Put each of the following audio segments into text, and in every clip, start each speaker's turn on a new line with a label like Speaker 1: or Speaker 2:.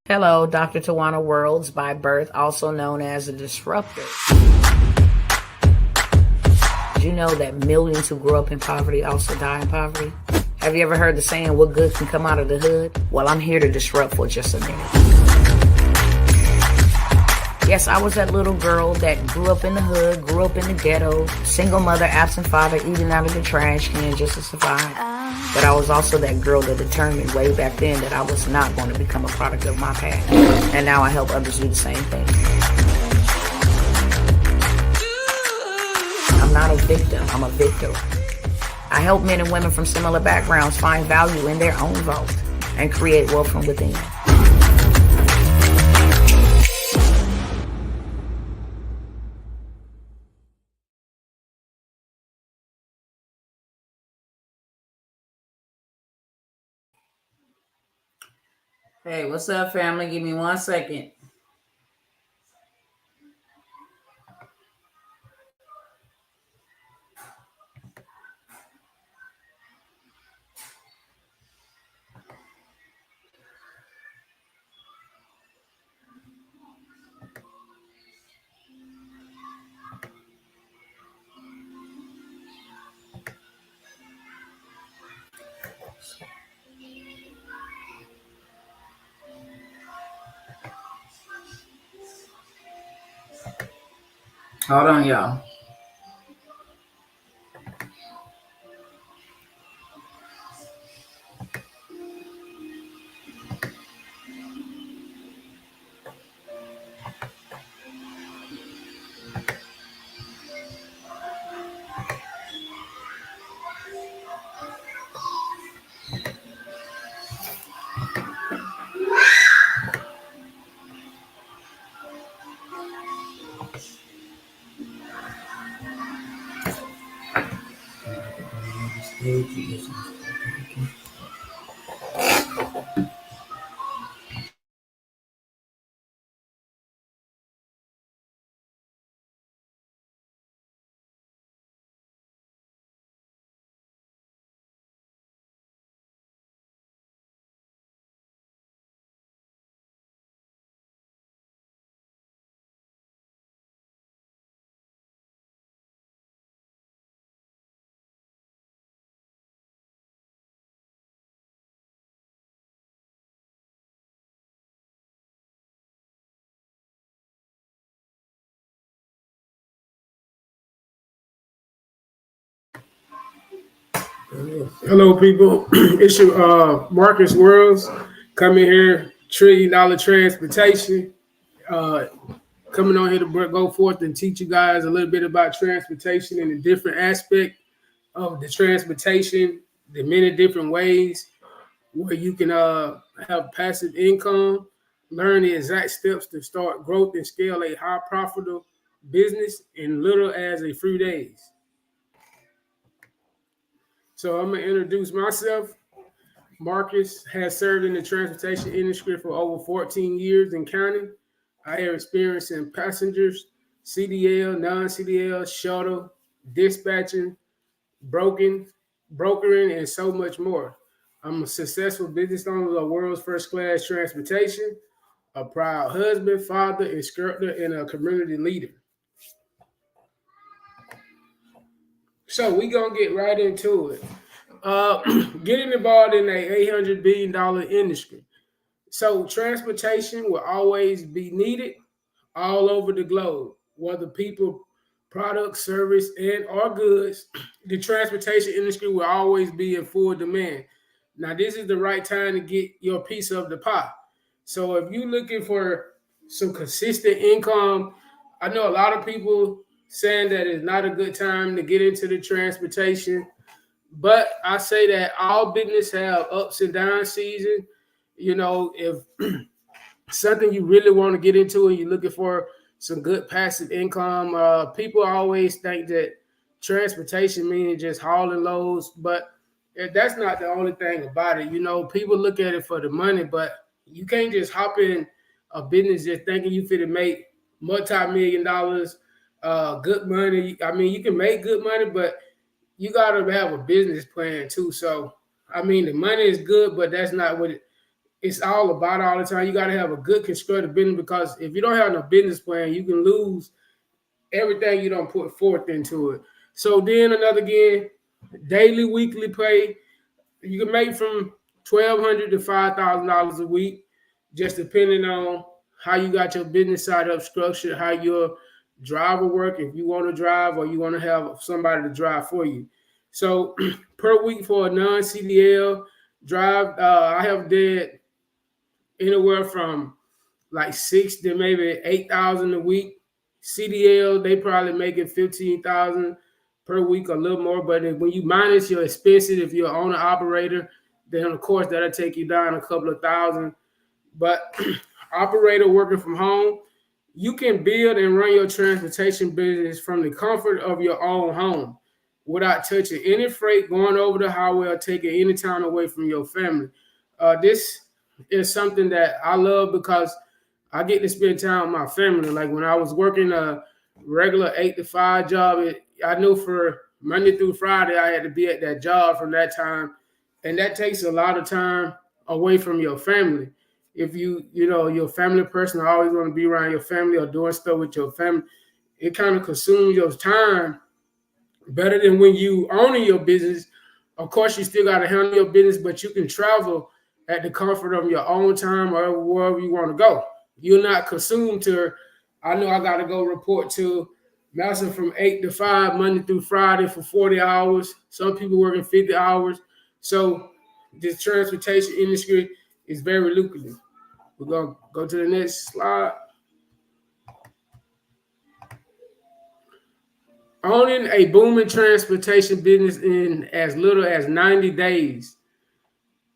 Speaker 1: Hello, Dr. Tawana Worlds by birth, also known as a disruptor. Did you know that millions who grow up in poverty also die in poverty? Have you ever heard the saying, what good can come out of the hood? Well, I'm here to disrupt for just a minute. Yes, I was that little girl that grew up in the hood, grew up in the ghetto, single mother, absent father, eating out of the trash can just to survive. But I was also that girl that determined way back then that I was not going to become a product of my past. And now I help others do the same thing. I'm not a victim, I'm a victor. I help men and women from similar backgrounds find value in their own vault and create wealth from within. Hey, what's up, family? Give me 1 second. Hold on, y'all.
Speaker 2: Hello, people. It's your Marcus Worlds coming here, $1 trillion transportation. Coming on here to go forth and teach you guys a little bit about transportation and the different aspect of the transportation, the many different ways where you can have passive income, learn the exact steps to start growth and scale a high profitable business in little as a few days. So I'm going to introduce myself. Marcus has served in the transportation industry for over 14 years and counting. I have experience in passengers, CDL, non-CDL, shuttle, dispatching, brokering, and so much more. I'm a successful business owner of world's first class transportation, a proud husband, father, instructor, and a community leader. So we're going to get right into it. Getting involved in a $800 billion industry. So transportation will always be needed all over the globe, whether people, products, service, and or goods. The transportation industry will always be in full demand. Now, this is the right time to get your piece of the pie. So if you're looking for some consistent income, I know a lot of people saying that it's not a good time to get into the transportation. But I say that all business have ups and down season. You know, if something you really want to get into and you're looking for some good passive income, people always think that transportation means just hauling loads, but that's not the only thing about it. You know, people look at it for the money, but you can't just hop in a business just thinking you fit to make multi-million dollars, good money. I mean, you can make good money, but you got to have a business plan too. So, I mean, the money is good, but that's not what it's all about all the time. You got to have a good constructed business, because if you don't have no business plan, you can lose everything you don't put forth into it. So then another again, daily, weekly pay, you can make from $1,200 to $5,000 a week, just depending on how you got your business side up structured, how your driver work, if you want to drive or you want to have somebody to drive for you. So per week for a non-CDL drive, I have did anywhere from like 6 to maybe 8,000 a week. CDL, they probably making 15,000 per week, a little more. But when you minus your expenses, if you're an owner operator, then of course that'll take you down a couple of thousand. But operator working from home, you can build and run your transportation business from the comfort of your own home without touching any freight, going over the highway, or taking any time away from your family. This is something that I love because I get to spend time with my family. Like when I was working a regular 8 to 5 job, I knew for Monday through Friday I had to be at that job from that time, and that takes a lot of time away from your family. If you're a family person, always want to be around your family or doing stuff with your family, it kind of consumes your time better than when you owning your business. Of course, you still got to handle your business, but you can travel at the comfort of your own time or wherever you want to go. You're not consumed to, I know I got to go report to Master from 8 to 5, Monday through Friday for 40 hours. Some people working 50 hours. So this transportation industry is very lucrative. We're going to go to the next slide. Owning a booming transportation business in as little as 90 days.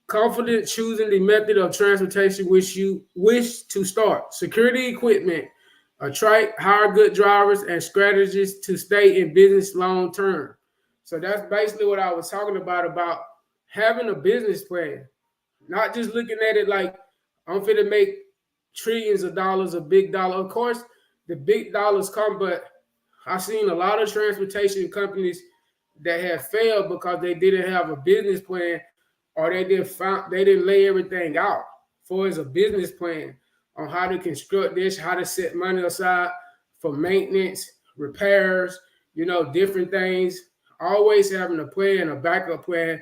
Speaker 2: Confident choosing the method of transportation which you wish to start. Security equipment, attract, hire good drivers, and strategies to stay in business long term. So that's basically what I was talking about having a business plan. Not just looking at it like I'm finna make trillions of dollars, a big dollar. Of course, the big dollars come, but I've seen a lot of transportation companies that have failed because they didn't have a business plan, or they didn't lay everything out for as a business plan on how to construct this, how to set money aside for maintenance, repairs, different things. Always having a plan, a backup plan.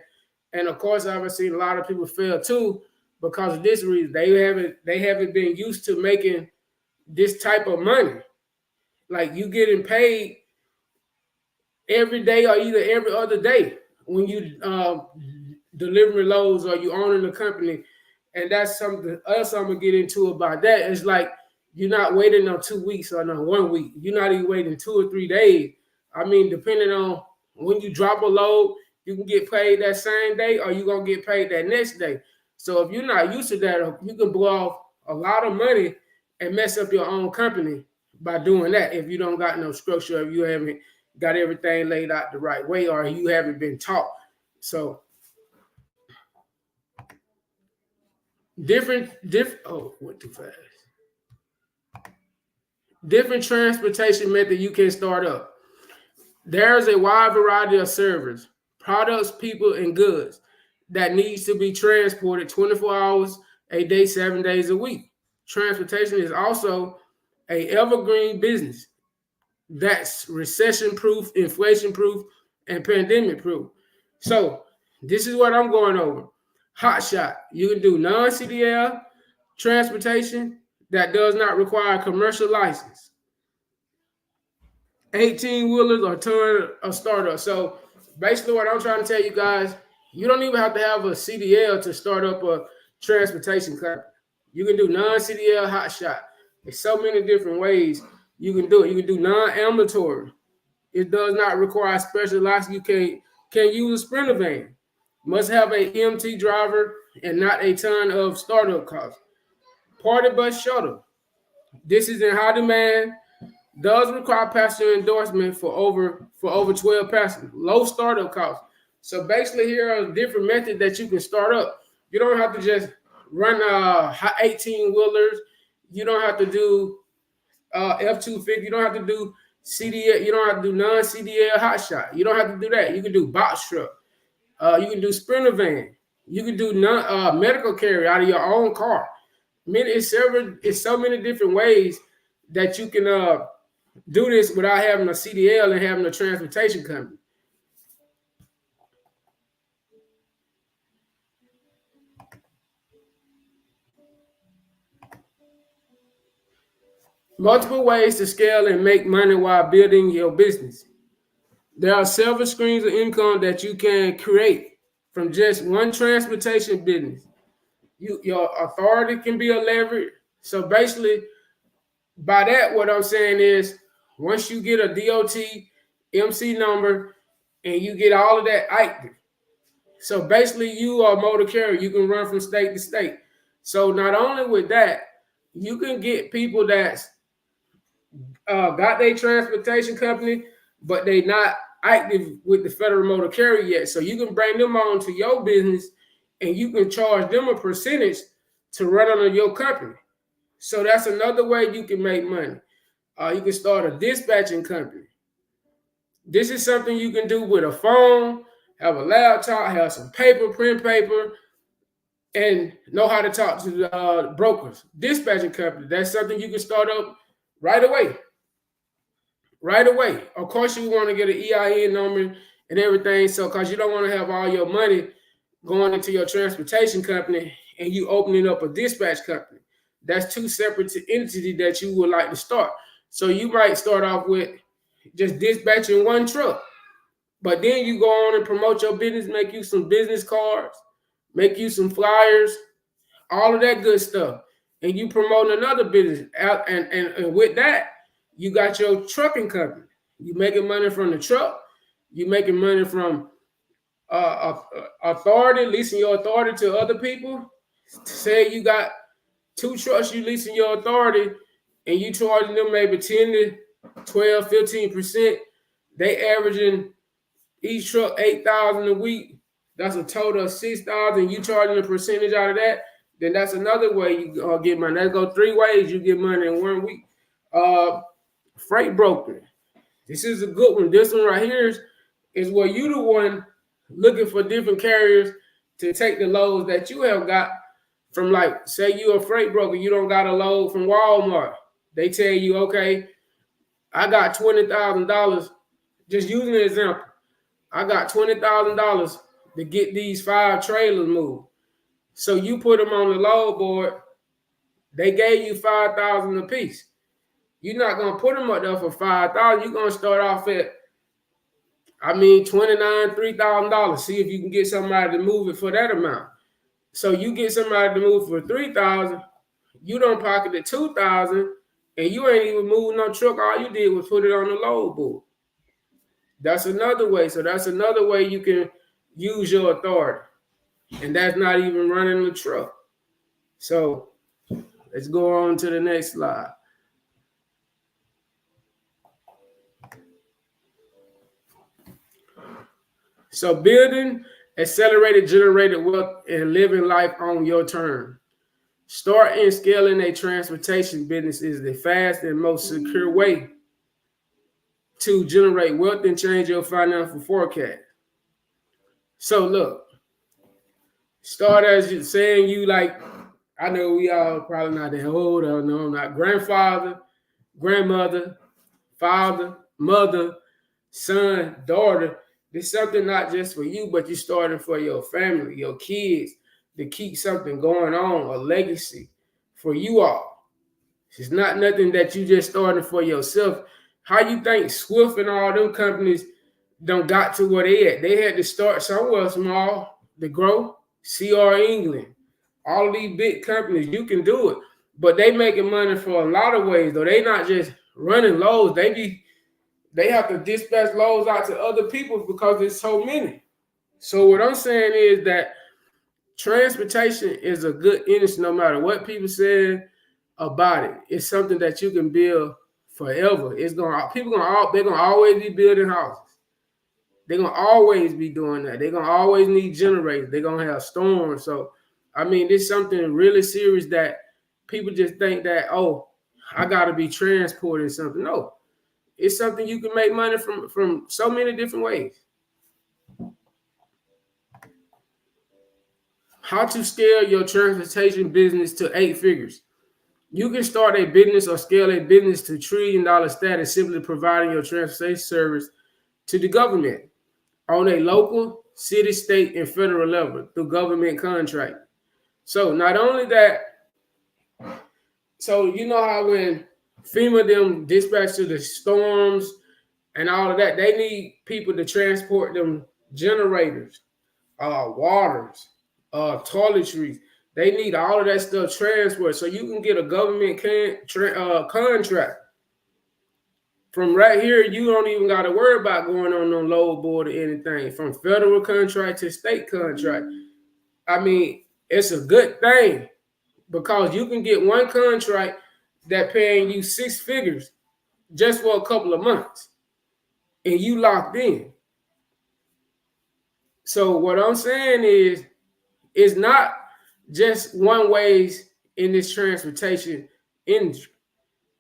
Speaker 2: And of course, I've seen a lot of people fail too because of this reason. They haven't been used to making this type of money. Like you getting paid every day or either every other day when you delivering loads or you owning the company. And that's something else I'm gonna get into about that. It's like you're not waiting on 2 weeks or no 1 week. You're not even waiting 2 or 3 days. I mean, depending on when you drop a load, you can get paid that same day or you're gonna get paid that next day. So if you're not used to that, you can blow off a lot of money and mess up your own company by doing that if you don't got no structure, if you haven't got everything laid out the right way, or you haven't been taught. So different went too fast. Different transportation method you can start up. There's a wide variety of servers, products, people, and goods that needs to be transported 24 hours a day, 7 days a week. Transportation is also a evergreen business that's recession-proof, inflation-proof, and pandemic-proof. So this is what I'm going over. Hot shot. You can do non-CDL transportation that does not require a commercial license. 18-wheelers or ton of startup. So basically what I'm trying to tell you guys, you don't even have to have a CDL to start up a transportation company. You can do non-CDL hot shot. There's so many different ways you can do it. You can do non-ambulatory. It does not require a special license. You can use a Sprinter van. Must have a EMT driver and not a ton of startup costs. Party bus shuttle. This is in high demand. Does require passenger endorsement for over 12 passengers. Low startup costs. So basically, here are different methods that you can start up. You don't have to just run 18-wheelers. You don't have to do F-250. You don't have to do CDL. You don't have to do non-CDL hotshot. You don't have to do that. You can do box truck. You can do Sprinter van. You can do medical carry out of your own car. I mean, it's so many different ways that you can do this without having a CDL and having a transportation company. Multiple ways to scale and make money while building your business. There are several streams of income that you can create from just one transportation business. Your authority can be a leverage. So basically, by that, what I'm saying is, once you get a DOT MC number and you get all of that active, so basically you are a motor carrier. You can run from state to state. So not only with that, you can get people that's got their transportation company, but they not active with the federal motor carrier yet. So you can bring them on to your business and you can charge them a percentage to run under your company. So that's another way you can make money. You can start a dispatching company. This is something you can do with a phone, have a laptop, have some paper, print paper, and know how to talk to the brokers. Dispatching company, that's something you can start up right away. Right away. Of course, you want to get an EIN number and everything, so because you don't want to have all your money going into your transportation company and you opening up a dispatch company. That's two separate entities that you would like to start. So you might start off with just dispatching one truck, but then you go on and promote your business, make you some business cards, make you some flyers, all of that good stuff, and you promote another business out, and with that, you got your trucking company. You making money from the truck. You making money from authority, leasing your authority to other people. Say you got 2 trucks, you leasing your authority, and you charging them maybe 10 to 12, 15%. They averaging each truck $8,000 a week. That's a total of $6,000. You charging a percentage out of that. Then that's another way you get money. That go 3 ways you get money in 1 week. Freight broker. This is a good one. This one right here is where you the one looking for different carriers to take the loads that you have got from, like, say you're a freight broker, you don't got a load from Walmart. They tell you, okay, I got $20,000. Just using an example. I got $20,000 to get these 5 trailers moved. So you put them on the load board. They gave you $5,000 a piece. You're not gonna put them up there for $5,000. You're gonna start off at, $29,000, $3,000. See if you can get somebody to move it for that amount. So you get somebody to move for $3,000. You don't pocket the $2,000, and you ain't even moving no truck. All you did was put it on the load board. That's another way. So that's another way you can use your authority, and that's not even running the truck. So let's go on to the next slide. So building accelerated generated wealth and living life on your terms. Starting and scaling a transportation business is the fast and most secure way to generate wealth and change your financial forecast. So look, start as you saying you like, I know we all probably not that old, or no, I'm not, grandfather, grandmother, father, mother, son, daughter. It's something not just for you, but you're starting for your family, your kids, to keep something going on, a legacy for you all. It's not nothing that you just starting for yourself. How you think Swift and all them companies don't got to where they at? They had to start somewhere small to grow. CR England, all of these big companies, you can do it. But they making money for a lot of ways, though. They not just running loads. They have to dispatch loads out to other people because there's so many. So what I'm saying is that transportation is a good industry no matter what people say about it. It's something that you can build forever. They're gonna always be building houses. They're gonna always be doing that. They're gonna always need generators. They're gonna have storms. So this is something really serious that people just think that, oh, I gotta be transporting something. No. It's something you can make money from so many different ways. how to scale your transportation business to 8 figures. You can start a business or scale a business to $1 trillion status simply providing your transportation service to the government on a local, city, state, and federal level through government contract. So not only that, so you know how when FEMA them dispatch to the storms and all of that, they need people to transport them generators, waters, toiletries. They need all of that stuff transferred so you can get a government contract. From right here, you don't even got to worry about going on no load board or anything. From federal contract to state contract. I mean, it's a good thing because you can get one contract that paying you 6 figures just for a couple of months and you locked in. So what I'm saying is, it's not just one ways in this transportation industry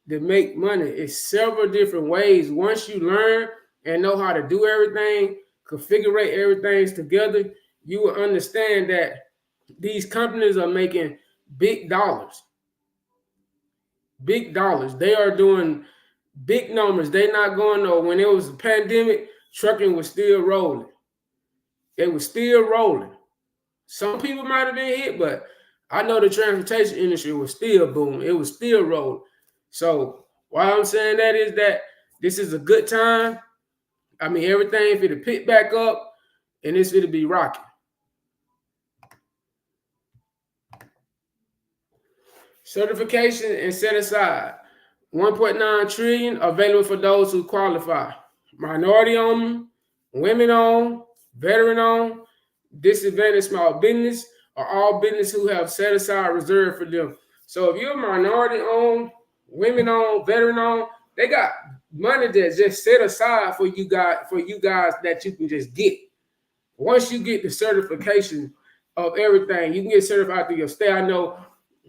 Speaker 2: to make money. It's several different ways. Once you learn and know how to do everything, configure everything together, you will understand that these companies are making big dollars. Big dollars. They are doing big numbers. They're not going to, when it was a pandemic, trucking was still rolling. It was still rolling. Some people might have been hit, but I know the transportation industry was still booming. It was still rolling. So why I'm saying that is that this is a good time. I mean, everything for to pick back up, and it's going to be rocking. Certification and set aside. 1.9 trillion available for those who qualify. Minority owned, women owned, veteran owned, disadvantaged small business, or all business who have set aside reserved for them. So if you're minority owned, women owned, veteran owned, they got money that's just set aside for you guys that you can just get. Once you get the certification of everything, you can get certified through your state. I know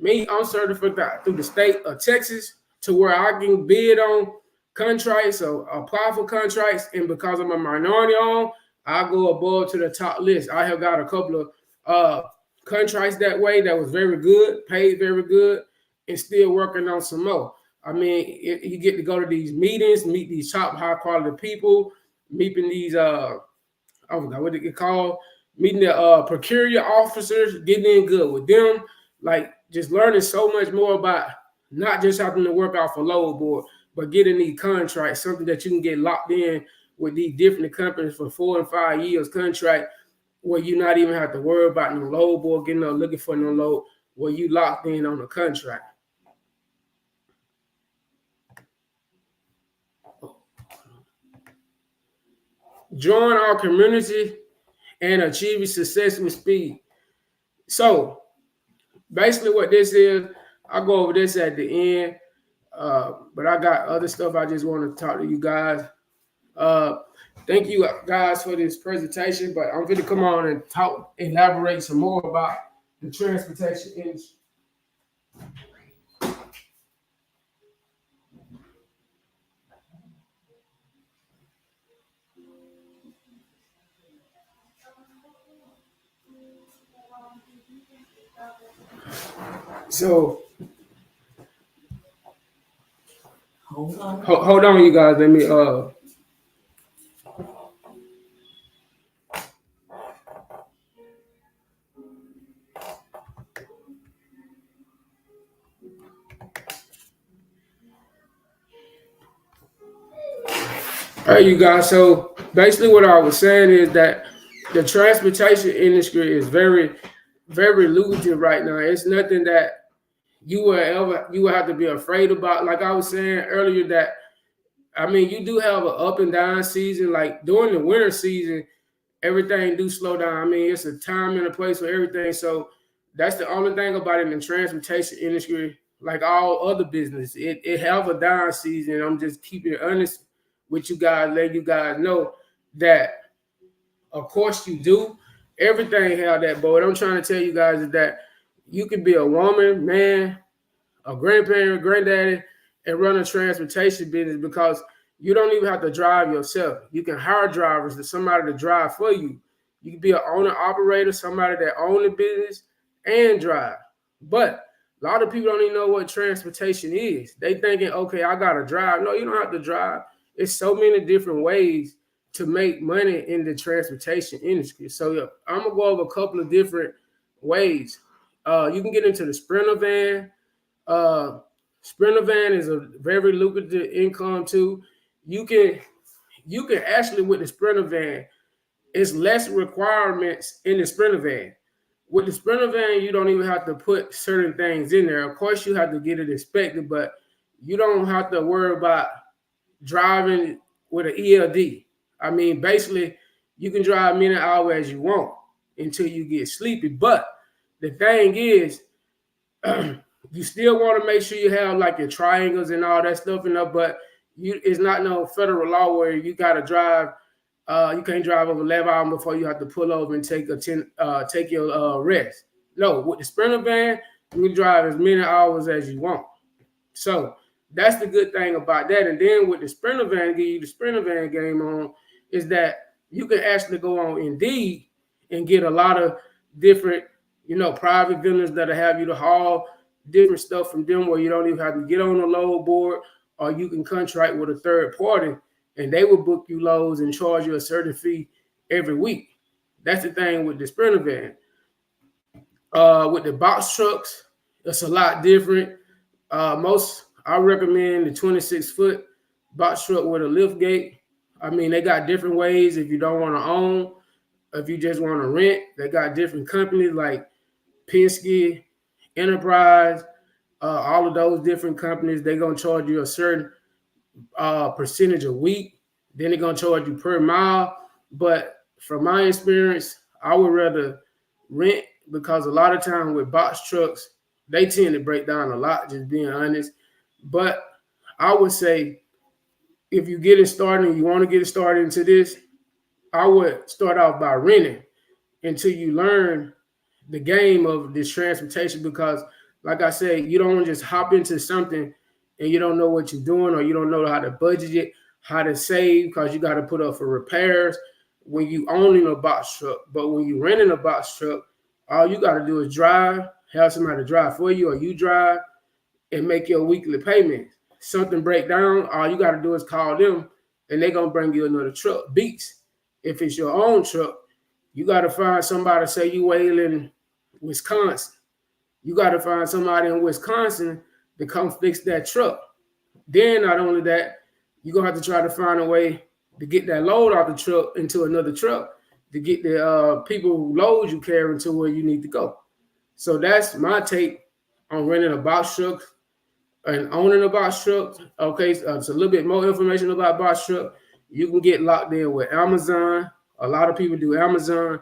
Speaker 2: me, I'm certified through the state of Texas to where I can bid on contracts or apply for contracts. And because I'm a minority owned, I go above to the top list. I have got a couple of contracts that way that was very good, paid very good, and still working on some more. I mean, you get to go to these meetings, meet these top high quality people, meeting these what they call meeting the procurement officers, getting in good with them, like just learning so much more about not just having to work off a load board, but getting these contracts, something that you can get locked in with these different companies for 4 and 5 years contract, where you not even have to worry about no load board, getting no looking for no load, where you locked in on a contract. Join our community and achieving success with speed. So basically what this is, I'll go over this at the end, but I got other stuff I just want to talk to you guys. Thank you guys for this presentation, but I'm going to come on and elaborate some more about the transportation industry. So hold on, you guys. Let me all right, you guys. So basically what I was saying is that the transportation industry is very, very lucrative right now. It's nothing that you will have to be afraid about. Like I was saying earlier, that I mean, you do have an up and down season. Like during the winter season, everything do slow down. I mean, it's a time and a place for everything. So that's the only thing about it in the transportation industry. Like all other business, it have a down season. I'm just keeping it honest with you guys, let you guys know that of course you do. Everything have that, but what I'm trying to tell you guys is that you could be a woman, man, a grandparent, granddaddy, and run a transportation business because you don't even have to drive yourself. You can hire drivers, somebody to drive for you. You can be an owner operator, somebody that own the business, and drive. But a lot of people don't even know what transportation is. They thinking, okay, I gotta drive. No, you don't have to drive. It's so many different ways to make money in the transportation industry. So I'm gonna go over a couple of different ways. You can get into the Sprinter van. Sprinter van is a very lucrative income too. You can actually, with the Sprinter van, it's less requirements in the Sprinter van. With the Sprinter van, you don't even have to put certain things in there. Of course, you have to get it inspected, but you don't have to worry about driving with an ELD. I mean, basically, you can drive many hours as you want until you get sleepy. But the thing is, you still want to make sure you have like your triangles and all that stuff in there, but it's not no federal law where you got to drive. You can't drive over 11 hours before you have to pull over and take your rest. No, with the Sprinter van, you can drive as many hours as you want. So that's the good thing about that. And then with the Sprinter van, give you the Sprinter van game on, is that you can actually go on Indeed and get a lot of different, private vendors that'll have you to haul different stuff from them where you don't even have to get on the load board, or you can contract with a third party and they will book you loads and charge you a certain fee every week. That's the thing with the Sprinter van. With the box trucks, it's a lot different. I recommend the 26-foot box truck with a lift gate. I mean, they got different ways if you don't want to own, if you just want to rent. They got different companies like Penske, Enterprise, all of those different companies. They're going to charge you a certain percentage a week. Then they're going to charge you per mile. But from my experience, I would rather rent, because a lot of time with box trucks, they tend to break down a lot, just being honest. But I would say if you get it started and you want to get it started into this, I would start off by renting until you learn the game of this transportation, because like I said, you don't want to just hop into something and you don't know what you're doing, or you don't know how to budget it, how to save, because you got to put up for repairs when you owning a box truck. But when you renting a box truck, all you got to do is drive, have somebody drive for you, or you drive and make your weekly payments. Something break down, all you got to do is call them and they're going to bring you another truck. Beats, if it's your own truck, you got to find somebody, say you in Wisconsin. You got to find somebody in Wisconsin to come fix that truck. Then not only that, you're going to have to try to find a way to get that load off the truck into another truck to get the people who load you carrying to where you need to go. So that's my take on renting a box truck and owning a box truck. Okay, so it's a little bit more information about box truck. You can get locked in with Amazon. A lot of people do Amazon,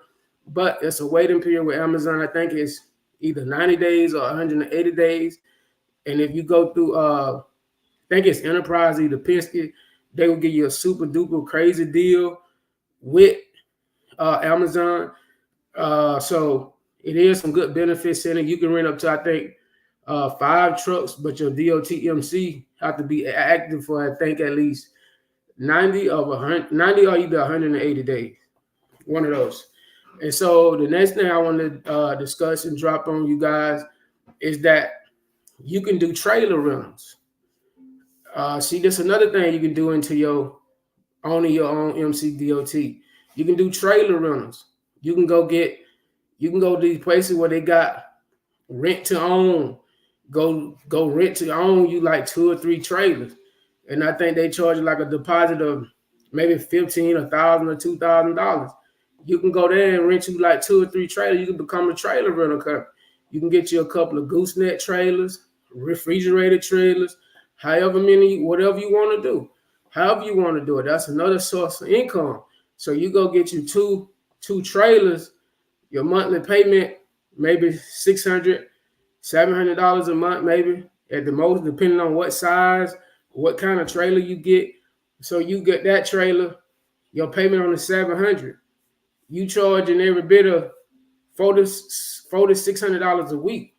Speaker 2: but it's a waiting period with Amazon. I think it's either 90 days or 180 days. And if you go through, I think it's Enterprise, either Penske, they will give you a super duper crazy deal with Amazon. So it is some good benefits in it. You can rent up to, I think, 5 trucks, but your DOT-MC have to be active for, I think, at least 90 or either 180 days. One of those. And so the next thing I want to discuss and drop on you guys is that you can do trailer rentals. See, this is another thing you can do into your own MCDOT. You can do trailer rentals. You can go to these places where they got rent to own. Go rent to own you like 2 or 3 trailers. And I think they charge you like a deposit of maybe $1,500, $1,000 or $2,000. You can go there and rent you like 2 or 3 trailers. You can become a trailer rental company. You can get you a couple of gooseneck trailers, refrigerated trailers, however many, whatever you want to do. However you want to do it. That's another source of income. So you go get you two trailers, your monthly payment, maybe $600, $700 a month, maybe at the most, depending on what size, what kind of trailer you get. So you get that trailer, your payment on the $700. You charging every bit of $600 a week.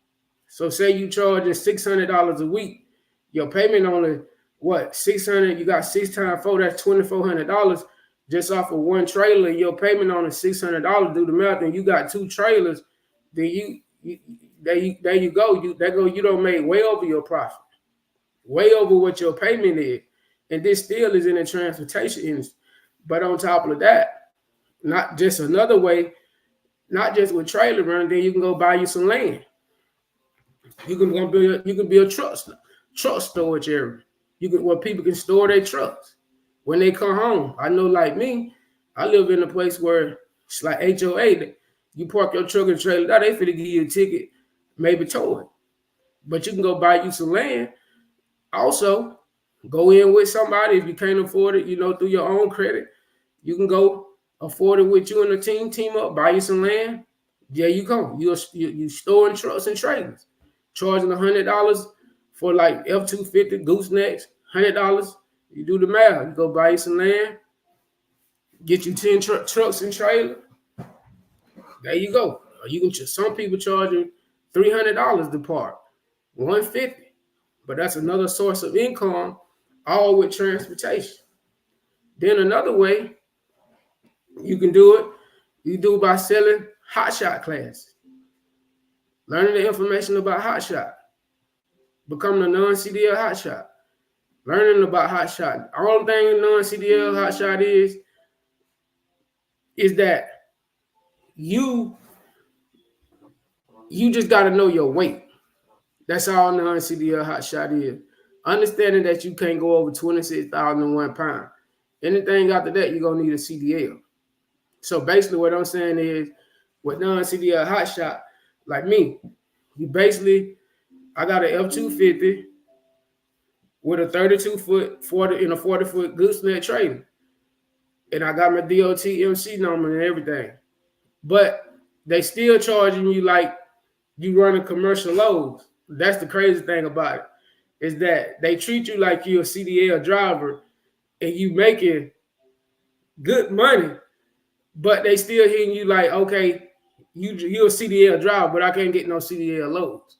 Speaker 2: So say you charging $600 a week, your payment only what, $600? You got 6 times 4, that's $2,400 just off of one trailer. Your payment on the $600. Do the math, and you got 2 trailers. Then there you go. You don't make way over your profit, way over what your payment is, and this still is in the transportation industry. But on top of that, not just another way, not just with trailer running, then you can go buy you some land. You can build truck storage area. Where people can store their trucks when they come home. I know, like me, I live in a place where it's like HOA. You park your truck and trailer, they finna give you a ticket, maybe tow it. But you can go buy you some land. Also, go in with somebody if you can't afford it, through your own credit. You can go afford it with you and the team up, buy you some land. There you go. You storing trucks and trailers, charging $100 for like F-250 goosenecks, $100. You do the math. You go buy you some land, get you 10 trucks and trailers. There you go. You can. Some people charging $300 to park, $150, but that's another source of income, all with transportation. Then another way you can do it, you do it by selling hotshot classes, learning the information about hotshot, becoming a non-CDL hotshot, learning about hotshot. All thing non-CDL hotshot is that you just got to know your weight. That's all non-CDL hotshot is. Understanding that you can't go over 26,001 pounds. Anything after that, you're going to need a CDL. So basically what I'm saying is, with non-CDL hotshot, like me, I got an F-250 with a 32-foot 40-foot gooseneck trailer. And I got my DOT MC number and everything. But they still charging you like you running commercial loads. That's the crazy thing about it, is that they treat you like you're a CDL driver and you making good money, but they still hitting you like, okay, you're a CDL driver, but I can't get no CDL loads.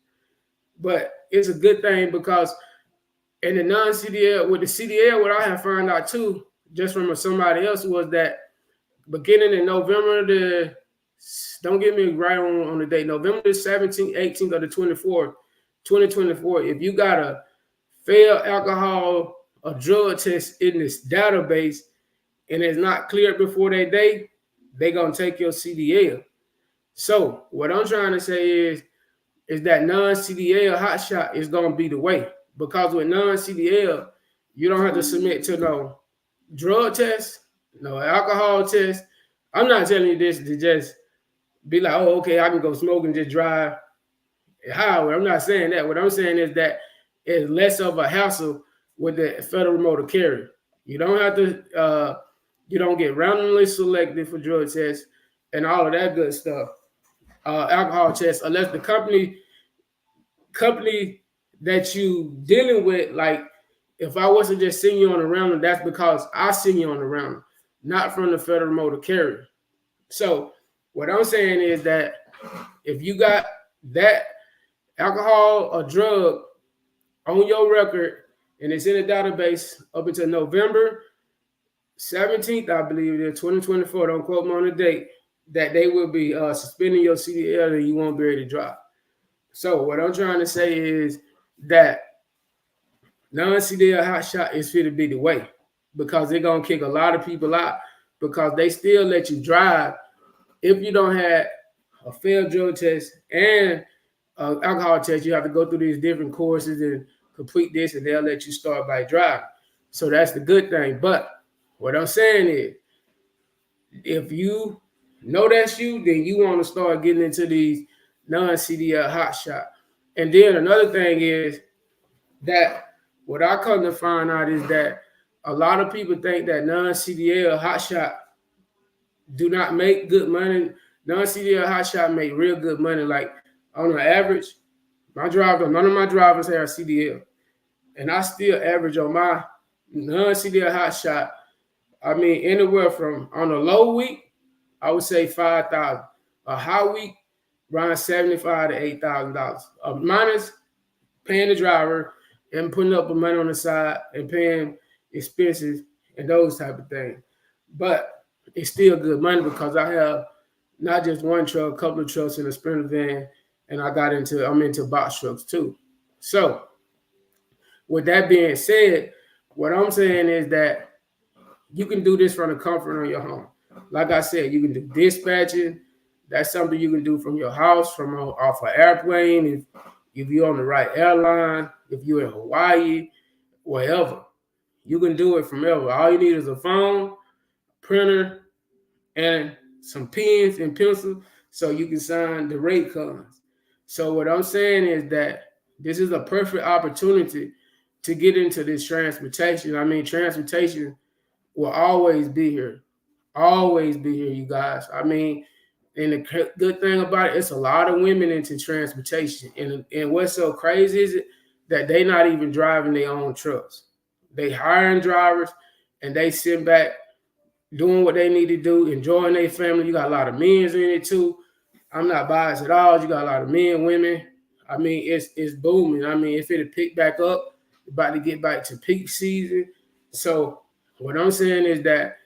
Speaker 2: But it's a good thing because in the non-CDL, with the CDL, what I have found out too, just from somebody else, was that beginning in November don't get me right on the date, November the 17th, 18th, or the 24th, 2024, if you got a failed alcohol or drug test in this database and it's not cleared before that day, they're going to take your CDL. So what I'm trying to say is that non-CDL hotshot is going to be the way, because with non-CDL, you don't have to submit to no drug test, no alcohol test. I'm not telling you this to just be like, oh, okay, I can go smoke and just drive highway. I'm not saying that. What I'm saying is that it's less of a hassle with the federal motor carrier. You don't have to, you don't get randomly selected for drug tests and all of that good stuff, alcohol tests, unless the company that you dealing with, like if I wasn't just seeing you on the round, that's because I seen you on the round, not from the federal motor carrier. So what I'm saying is that if you got that alcohol or drug on your record and it's in a database up until November 17th, I believe it is, 2024, don't quote me on the date, that they will be suspending your CDL and you won't be able to drive. So what I'm trying to say is that non-CDL hotshot is fit to be the way, because they're going to kick a lot of people out, because they still let you drive if you don't have a failed drug test and alcohol test. You have to go through these different courses and complete this, and they'll let you start by driving. So that's the good thing. But what I'm saying is, if you know that's you, then you want to start getting into these non-CDL hotshot. And then another thing is that what I come to find out is that a lot of people think that non-CDL hotshot do not make good money. Non-CDL hotshot make real good money. Like on an average, none of my drivers have CDL, and I still average on my non-CDL hotshot. I mean, anywhere from, on a low week, I would say $5,000. A high week, around $75,000 to $8,000. Minus paying the driver and putting up money on the side and paying expenses and those type of things. But it's still good money because I have not just one truck, a couple of trucks in a Sprinter van, and I'm into box trucks too. So with that being said, what I'm saying is that you can do this from the comfort of your home. Like I said, you can do dispatching. That's something you can do from your house, from off an airplane, if you're on the right airline, if you're in Hawaii, wherever. You can do it from ever. All you need is a phone, printer, and some pens and pencils so you can sign the rate cards. So what I'm saying is that this is a perfect opportunity to get into this transportation. I mean, transportation will always be here. Always be here, you guys. I mean, and the good thing about it, it's a lot of women into transportation. And what's so crazy is it that they not even driving their own trucks. They hiring drivers and they sit back doing what they need to do, enjoying their family. You got a lot of men's in it too. I'm not biased at all. You got a lot of men, women. I mean, it's booming. I mean, if it pick back up, about to get back to peak season. So what I'm saying is that,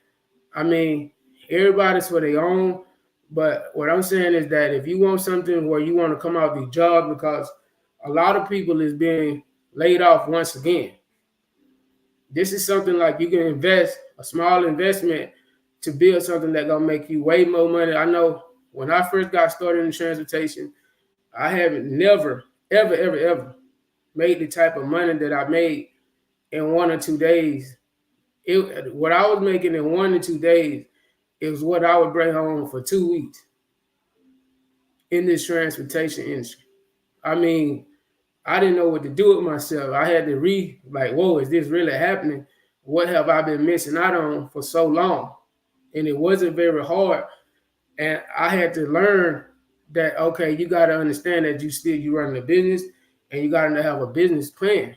Speaker 2: I mean, everybody's for their own. But what I'm saying is that if you want something where you want to come out the job, because a lot of people is being laid off once again. This is something like you can invest a small investment to build something that's gonna make you way more money. I know when I first got started in transportation, I haven't never, ever made the type of money that I made in 1 or 2 days. What I was making in 1 to 2 days, it was what I would bring home for 2 weeks in this transportation industry. I mean, I didn't know what to do with myself. I had to whoa, is this really happening? What have I been missing out on for so long? And it wasn't very hard. And I had to learn that, okay, you got to understand that you running a business and you got to have a business plan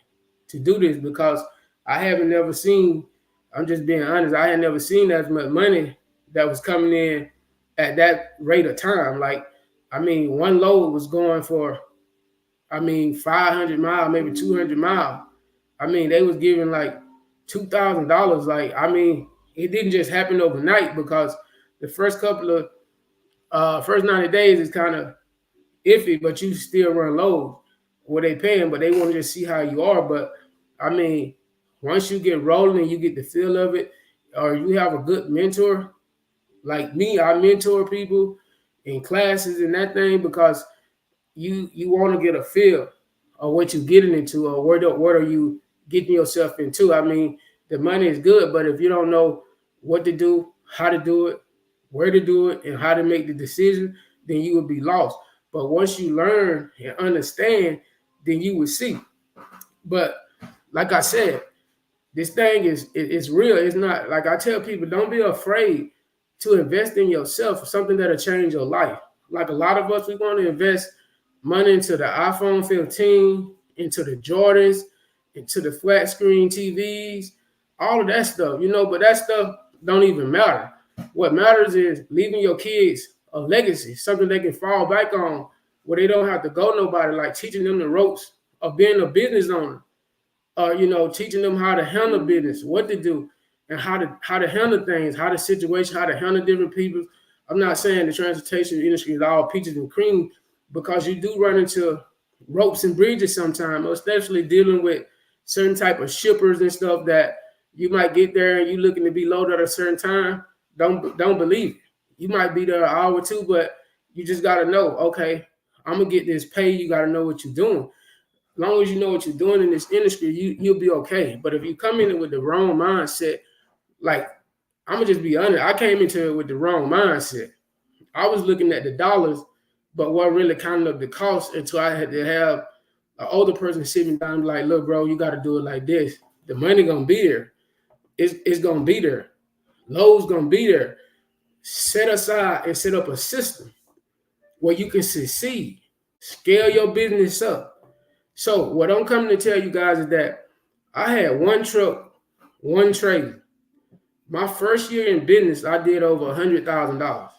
Speaker 2: to do this, because I haven't never seen, I'm just being honest, I had never seen as much money that was coming in at that rate of time. Like, I mean, one load was going for, 500 miles, maybe 200 miles. I mean, they was giving like $2,000. Like, I mean, it didn't just happen overnight, because the first 90 days is kind of iffy, but you still run low where they paying, but they want to just see how you are. But I mean, once you get rolling and you get the feel of it, or you have a good mentor, like me, I mentor people in classes and that thing, because you want to get a feel of what you're getting into, or what are you getting yourself into. I mean, the money is good, but if you don't know what to do, how to do it, where to do it, and how to make the decision, then you will be lost. But once you learn and understand, then you will see. But like I said, this thing is real. It's not, like I tell people, don't be afraid to invest in yourself, something that'll change your life. Like a lot of us, we want to invest money into the iPhone 15, into the Jordans, into the flat screen TVs, all of that stuff, but that stuff don't even matter. What matters is leaving your kids a legacy, something they can fall back on, where they don't have to go nobody, like teaching them the ropes of being a business owner, teaching them how to handle business, what to do, and how to handle things, how to situation, how to handle different people. I'm not saying the transportation industry is all peaches and cream, because you do run into ropes and bridges sometimes, especially dealing with certain type of shippers and stuff that you might get there and you looking to be loaded at a certain time. Don't believe it. You might be there an hour or two, but you just got to know, okay, I'm going to get this pay. You got to know what you're doing. As long as you know what you're doing in this industry, you'll be okay. But if you come in with the wrong mindset, like, I'm going to just be honest, I came into it with the wrong mindset. I was looking at the dollars, but what really counted up the cost, until I had to have an older person sitting down like, look, bro, you got to do it like this. The money going to be there. It's going to be there. Lowe's going to be there. Set aside and set up a system where you can succeed. Scale your business up. So what I'm coming to tell you guys is that I had one truck, one trailer. My first year in business, I did over $100,000.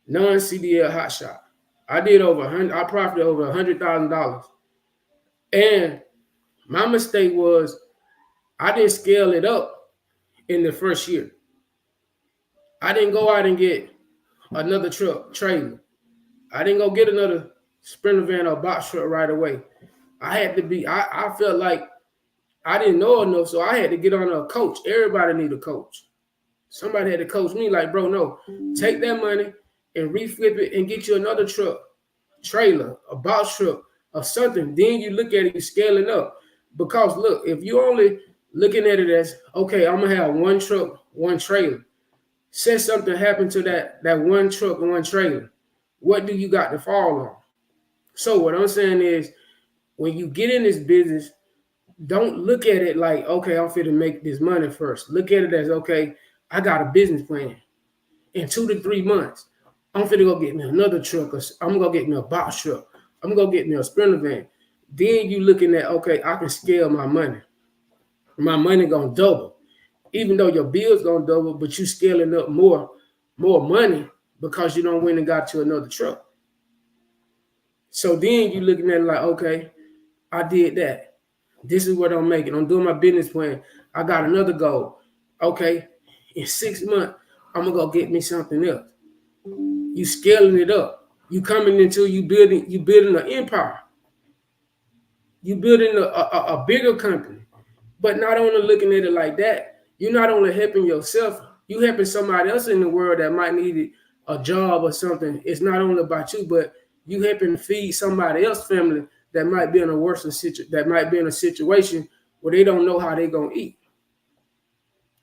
Speaker 2: Non-CDL hot shot. I profited over $100,000. And my mistake was I didn't scale it up in the first year. I didn't go out and get another truck, trailer. I didn't go get another sprinter van or box truck right away. I had to be, I felt like I didn't know enough, so I had to get on a coach. Everybody need a coach. Somebody had to coach me like, bro, no, take that money and reflip it and get you another truck, trailer, a box truck, or something. Then you look at it, you scaling up. Because look, if you only looking at it as, okay, I'm gonna have one truck, one trailer. Say something happened to that one truck and one trailer. What do you got to fall on? So what I'm saying is, when you get in this business, don't look at it like, okay, I'm fit to make this money first. Look at it as, okay, I got a business plan. In 2 to 3 months, I'm finna go get me another truck, or I'm gonna get me a box truck. I'm gonna get me a sprinter van. Then you looking at, okay, I can scale my money. My money gonna double. Even though your bills gonna double, but you scaling up more money because you don't went and got you another truck. So then you looking at it like, okay, I did that. This is what I'm making. I'm doing my business plan. I got another goal. Okay, in 6 months, I'm gonna go get me something else. You scaling it up. You coming into you building an empire. You building a bigger company. But not only looking at it like that, you're not only helping yourself, you helping somebody else in the world that might need a job or something. It's not only about you, but you helping feed somebody else's family that might be in a worse situation, that might be in a situation where they don't know how they're gonna eat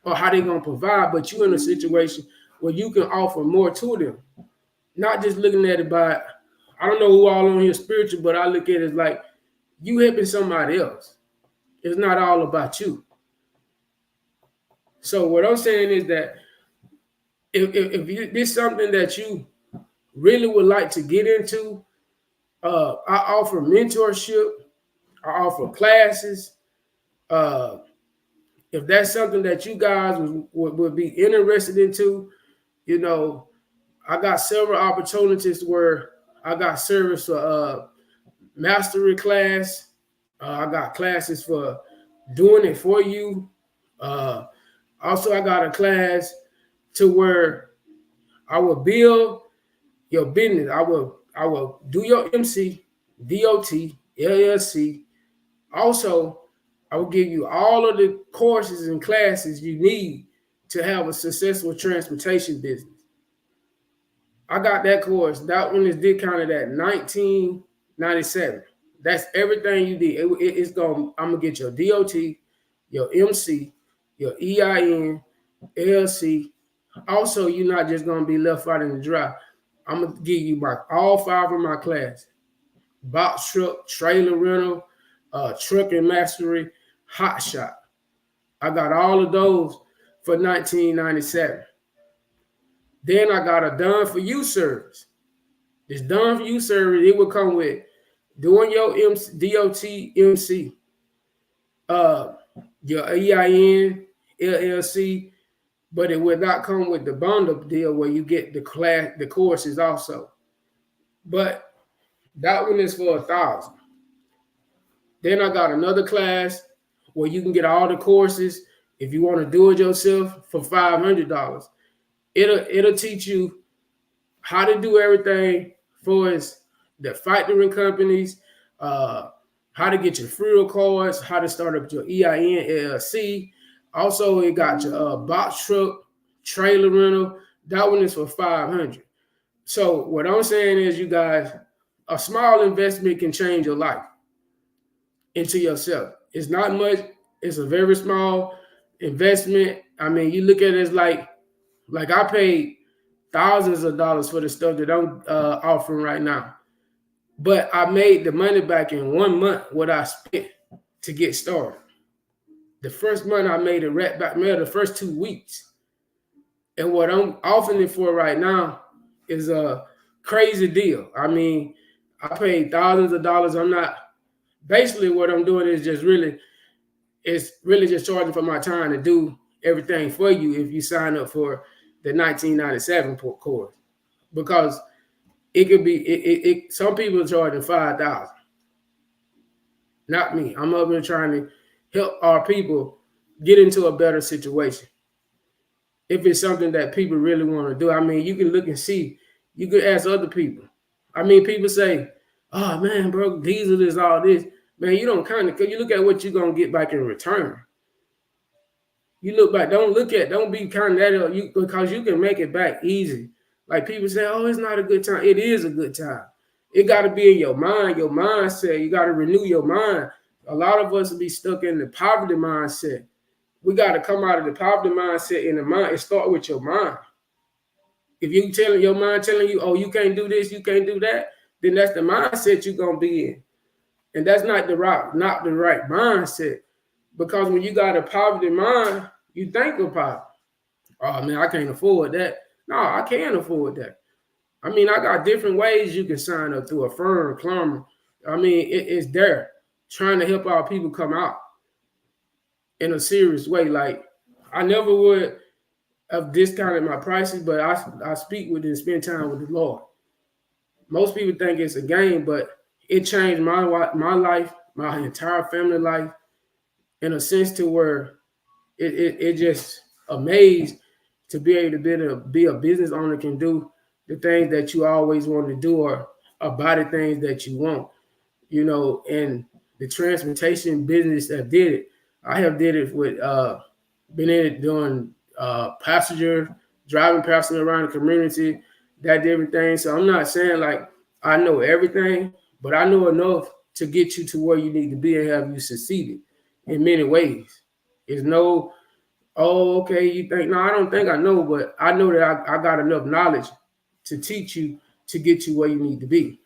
Speaker 2: or how they're gonna provide, but you in a situation where you can offer more to them. Not just looking at it by, I don't know who all on here spiritual, but I look at it as like you helping somebody else. It's not all about you. So what I'm saying is that if this is something that you really would like to get into, I offer mentorship. I offer classes. If that's something that you guys would be interested into, you know, I got several opportunities where I got service for mastery class. I got classes for doing it for you. Also, I got a class to where I will build your business. I will do your MC, DOT, LLC. Also, I will give you all of the courses and classes you need to have a successful transportation business. I got that course. That one is discounted at $19.97. That's everything you need. It's going. I'm gonna get your DOT, your MC, your EIN, LLC. Also, you're not just gonna be left out in the dry. I'm gonna give you all 5 of my classes: box truck, trailer rental, truck and mastery, hot shot. I got all of those for $19.97. Then I got a done for you service. This done for you service, it will come with doing your DOT MC, your EIN, LLC, but it will not come with the bundle deal where you get the courses also. But that one is for $1,000. Then I got another class where you can get all the courses if you want to do it yourself for $500. It'll teach you how to do everything for the factoring companies, how to get your fuel cards, how to start up your EIN, LLC. Also, it got your box truck, trailer rental. That one is for $500. So what I'm saying is, you guys, a small investment can change your life into yourself. It's not much. It's a very small investment. I mean, you look at it as like I paid thousands of dollars for the stuff that I'm offering right now. But I made the money back in 1 month what I spent to get started. The first month I made it right back, the first 2 weeks. And what I'm offering it for right now is a crazy deal. I mean, I paid thousands of dollars. Basically what I'm doing is really just charging for my time to do everything for you if you sign up for the 1997 course. Because it could be, some people are charging $5,000. Not me. I'm up here trying to help our people get into a better situation. If it's something that people really want to do, I mean, you can look and see. You can ask other people. I mean, people say, oh man, bro, diesel is all this. Man, you don't you look at what you're gonna get back in return. You look back, don't be kind of that you because you can make it back easy. Like people say, oh, it's not a good time. It is a good time. It got to be in your mind, your mindset. You got to renew your mind. A lot of us will be stuck in the poverty mindset. We got to come out of the poverty mindset in the mind and start with your mind. If you telling your mind telling you, oh, you can't do this, you can't do that, then that's the mindset you're gonna be in. And that's not the right mindset. Because when you got a poverty mind, you think about, oh man, I can't afford that. No, I can afford that. I mean, I got different ways you can sign up through a firm, plumber. I mean, it's there trying to help our people come out in a serious way. Like, I never would have discounted my prices, but I speak with and spend time with the Lord. Most people think it's a game, but it changed my life, my entire family life, in a sense to where it just amazed to be able to be a business owner can do the things that you always wanted to do or buy the things that you want, and the transportation business that did it. I have did it with been in it doing driving passenger around the community, that different thing. So I'm not saying like I know everything, but I know enough to get you to where you need to be and have you succeeded in many ways. There's no, oh, okay, you think, no, I don't think I know, but I know that I got enough knowledge to teach you to get you where you need to be.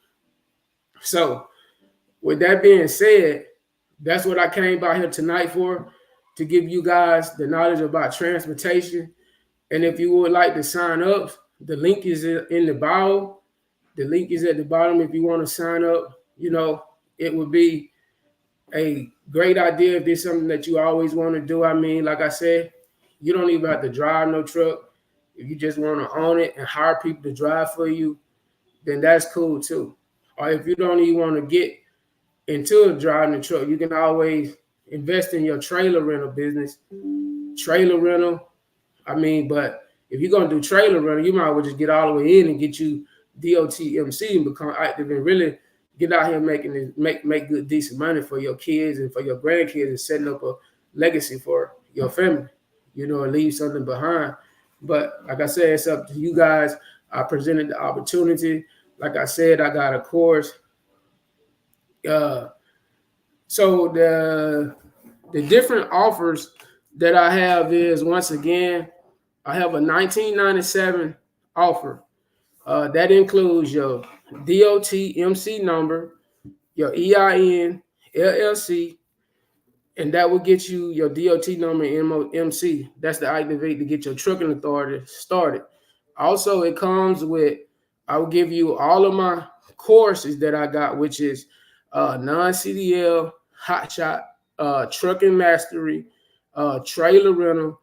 Speaker 2: So with that being said, that's what I came by here tonight for, to give you guys the knowledge about transportation. And if you would like to sign up, the link is in the bio. The link is at the bottom if you want to sign up. It would be a great idea if it's something that you always want to do. I mean, like I said, you don't even have to drive no truck. If you just want to own it and hire people to drive for you, then that's cool too. Or if you don't even want to get into driving the truck, you can always invest in your trailer rental business. Trailer rental, I mean, but if you're going to do trailer rental, you might as well just get all the way in and get you DOT/MC and become active and really get out here make good, decent money for your kids and for your grandkids and setting up a legacy for your family, and leave something behind. But like I said, it's up to you guys. I presented the opportunity. Like I said, I got a course. So the different offers that I have is, once again, I have a 1997 offer. That includes your DOT/MC number, your EIN, LLC, and that will get you your DOT number and MC. That's to activate to get your trucking authority started. Also, it comes with, I will give you all of my courses that I got, which is non-CDL, hotshot, trucking mastery, trailer rental,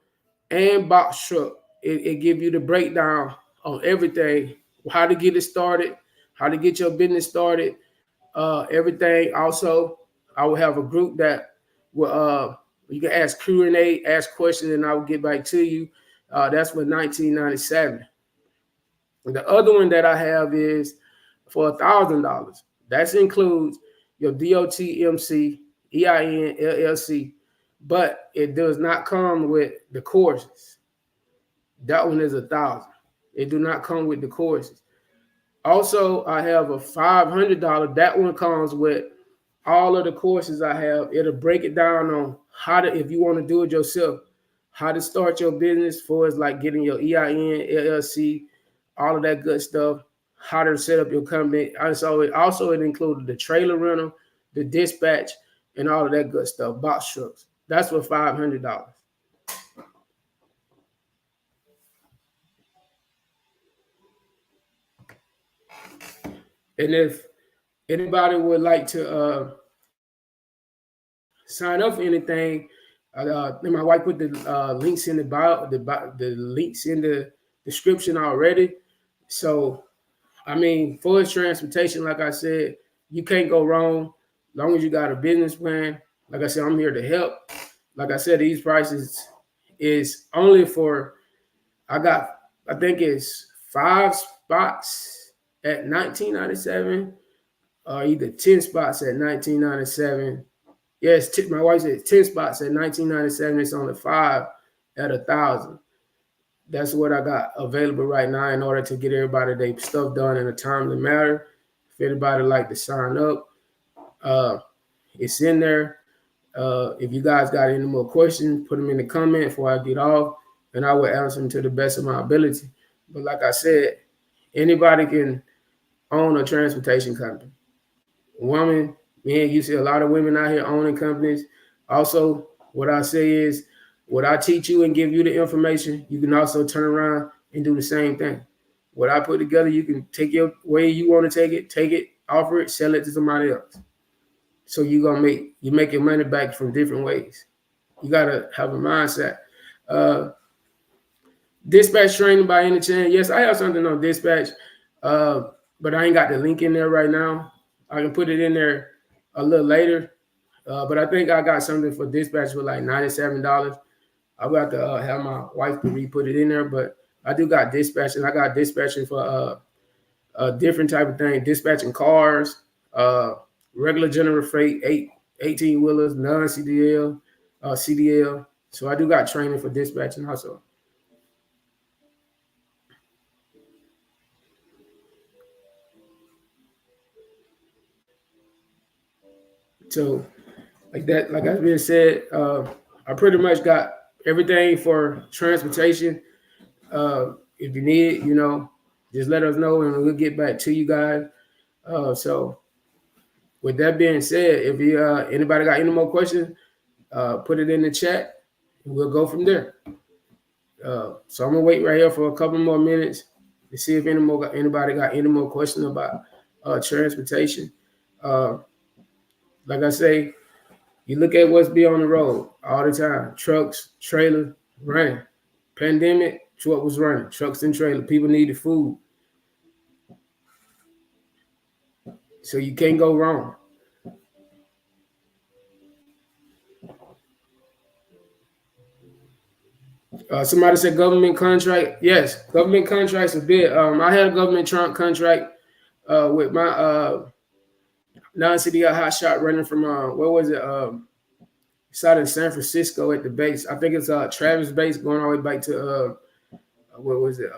Speaker 2: and box truck. It give you the breakdown on everything, how to get it started, how to get your business started, everything. Also, I will have a group that will you can ask Q&A, ask questions, and I will get back to you. That's for 1997. The other one that I have is for $1,000. That includes your DOT/MC, EIN, LLC, but it does not come with the courses. That one is $1,000. It do not come with the courses. Also, I have a $500. That one comes with all of the courses I have. It'll break it down on how to, if you want to do it yourself, how to start your business, for as like getting your EIN, LLC, all of that good stuff, how to set up your company. Also it included the trailer rental, the dispatch, and all of that good stuff, box trucks. That's for $500. And if anybody would like to sign up for anything, my wife put the links in the bio, the links in the description already. So, I mean, for transportation, like I said, you can't go wrong as long as you got a business plan. Like I said, I'm here to help. Like I said, these prices is only for, I think it's 5 spots at $19.97. either 10 spots at $19.97. Yes, my wife said 10 spots at $19.97. It's only 5 at $1,000. That's what I got available right now in order to get everybody their stuff done in a timely manner. If anybody like to sign up, it's in there. If you guys got any more questions, put them in the comment before I get off, and I will answer them to the best of my ability. But like I said, anybody can own a transportation company. Woman, man, you see a lot of women out here owning companies. Also, what I say is, what I teach you and give you the information, you can also turn around and do the same thing. What I put together, you can take your way you want to take it, offer it, sell it to somebody else. So you make your money back from different ways. You gotta have a mindset. Dispatch training by any chance? Yes, I have something on dispatch, but I ain't got the link in there right now. I can put it in there a little later, but I think I got something for dispatch for like $97. I'll have to have my wife to re-put it in there, but I do got dispatching. I got dispatching for a different type of thing, dispatching cars, regular general freight, 18-wheelers, non-CDL, CDL. So I do got training for dispatching also. So like I've been said, I pretty much got everything for transportation. If you need it, just let us know and we'll get back to you guys. So with that being said, if you anybody got any more questions, put it in the chat and we'll go from there. So I'm gonna wait right here for a couple more minutes to see if anybody got any more questions about transportation. Like I say, you look at what's be on the road all the time. Trucks, trailers, running. Pandemic, truck was running. Trucks and trailers. People needed food. So you can't go wrong. Somebody said government contract. Yes, government contracts a bit. I had a government contract with my non-CDL hot shot running from where was it? It's out in San Francisco at the base. I think it's Travis base going all the way back to what was it?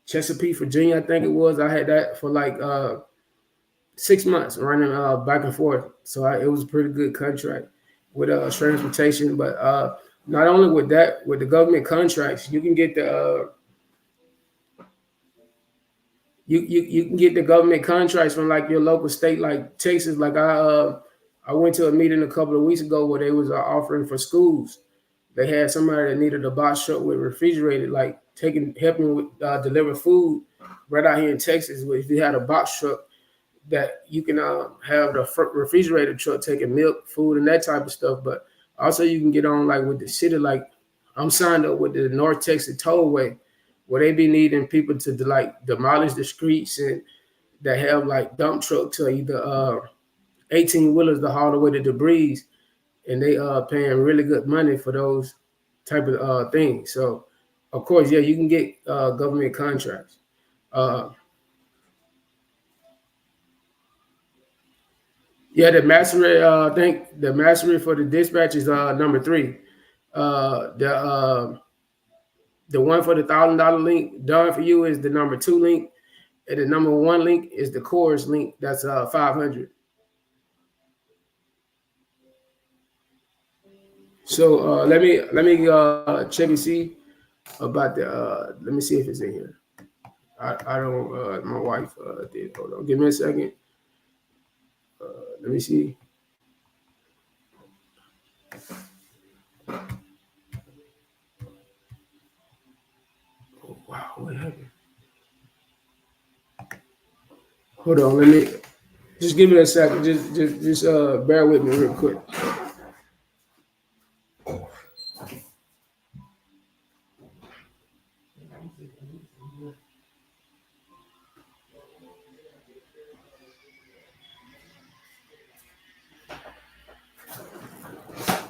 Speaker 2: Chesapeake, Virginia, I think it was. I had that for like 6 months running back and forth. So it was a pretty good contract with transportation. But not only with that, with the government contracts, you can get the you can get the government contracts from like your local state, like Texas. Like I went to a meeting a couple of weeks ago where they was offering for schools. They had somebody that needed a box truck with refrigerated, like helping with deliver food right out here in Texas. If you had a box truck that you can have the refrigerator truck taking milk, food, and that type of stuff. But also you can get on like with the city. Like I'm signed up with the North Texas Tollway, where they be needing people to like demolish the streets, and they have like dump trucks or either 18-wheelers to haul away the debris, and they paying really good money for those type of things. So of course, yeah, you can get government contracts. Yeah, the mastery. I think the mastery for the dispatch is number 3. The one for the $1,000 link done for you is the number 2 link, and the number 1 link is the course link. That's 500. So let me check and see about the. Let me see if it's in here. I don't. My wife did. Hold on. Give me a second. Let me see. Oh, wow, what happened? Hold on. Let me just give me a second. Just bear with me real quick.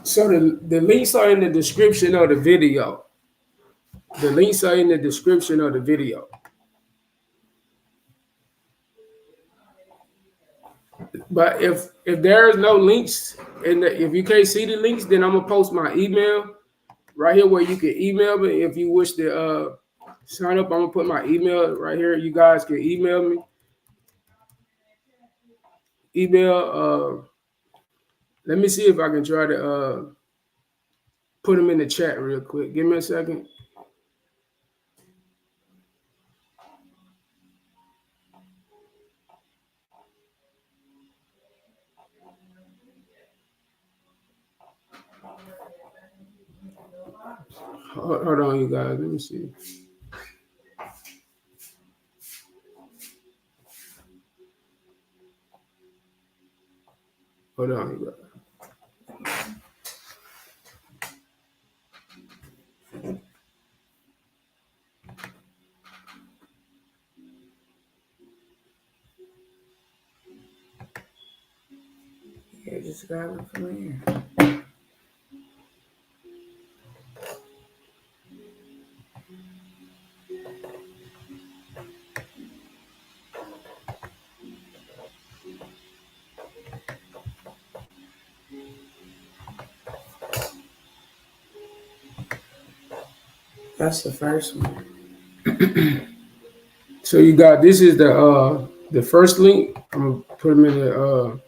Speaker 2: So the links are in the description of the video. The links are in the description of the video. But if there's no links and if you can't see the links, then I'm gonna post my email right here where you can email me if you wish to sign up. I'm gonna put my email right here. You guys can email me. Email. Let me see if I can try to put them in the chat real quick. Give me a second. Hold on, you guys. Let me see. Hold on, you guys.
Speaker 1: Yeah, just grab it from here. That's the first one.
Speaker 2: So you got this is the first link. I'm gonna put them in the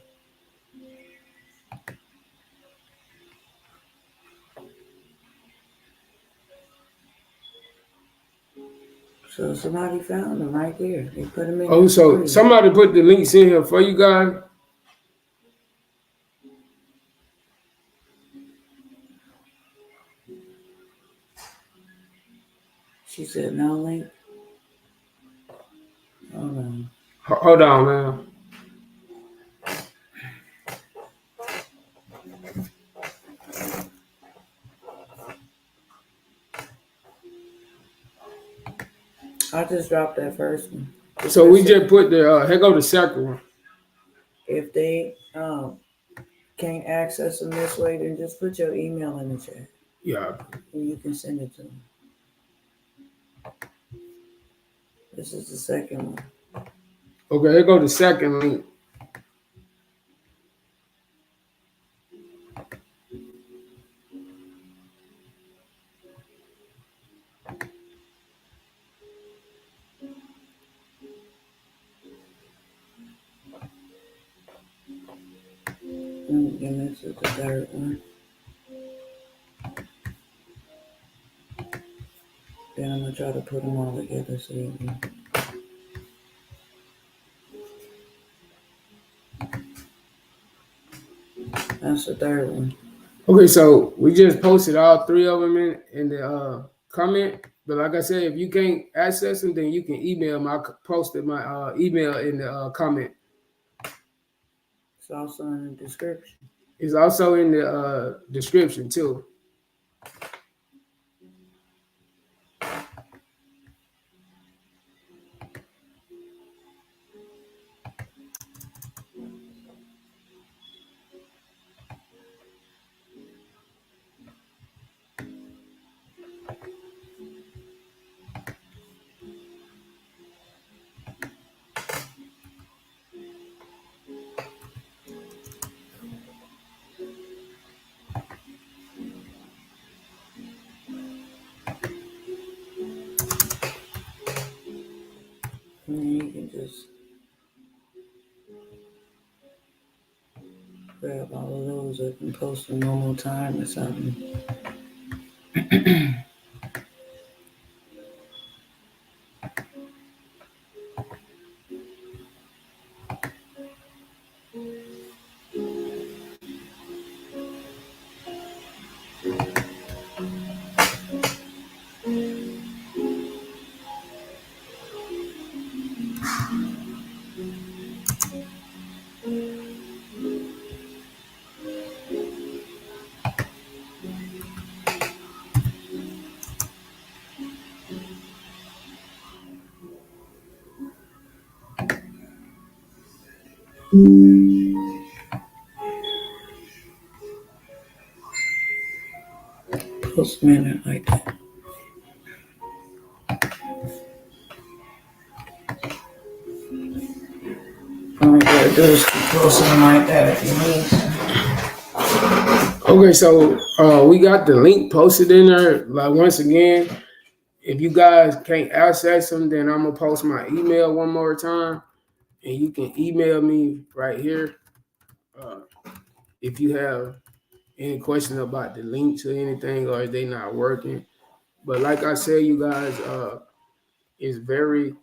Speaker 1: So somebody found them right there. They put them in.
Speaker 2: Oh, so somebody put the links in here for you guys.
Speaker 1: She said no link. Hold on.
Speaker 2: Hold on, man.
Speaker 1: I just dropped that first one.
Speaker 2: So we just put the here go the second one.
Speaker 1: If they can't access them this way, then just put your email in the chat.
Speaker 2: Yeah.
Speaker 1: And you can send it to them. This is the second one.
Speaker 2: Okay, here go the second link.
Speaker 1: And this is the third one. Then I'm gonna try to put them all together so you can. That's the third one.
Speaker 2: Okay, so we just posted all three of them in the comment. But like I said, if you can't access them, then you can email them. I posted my email in the comment.
Speaker 1: It's also in the description.
Speaker 2: It's also in the description too.
Speaker 1: And then you can just grab all of those up and post them one more time or something. Post them in it like that. Alright, do this closing like that if you need.
Speaker 2: Okay, so we got the link posted in there. Like once again, if you guys can't access them, then I'm gonna post my email one more time, and you can email me right here if you have any question about the links or anything, or if they not working. But like I said, you guys, it's very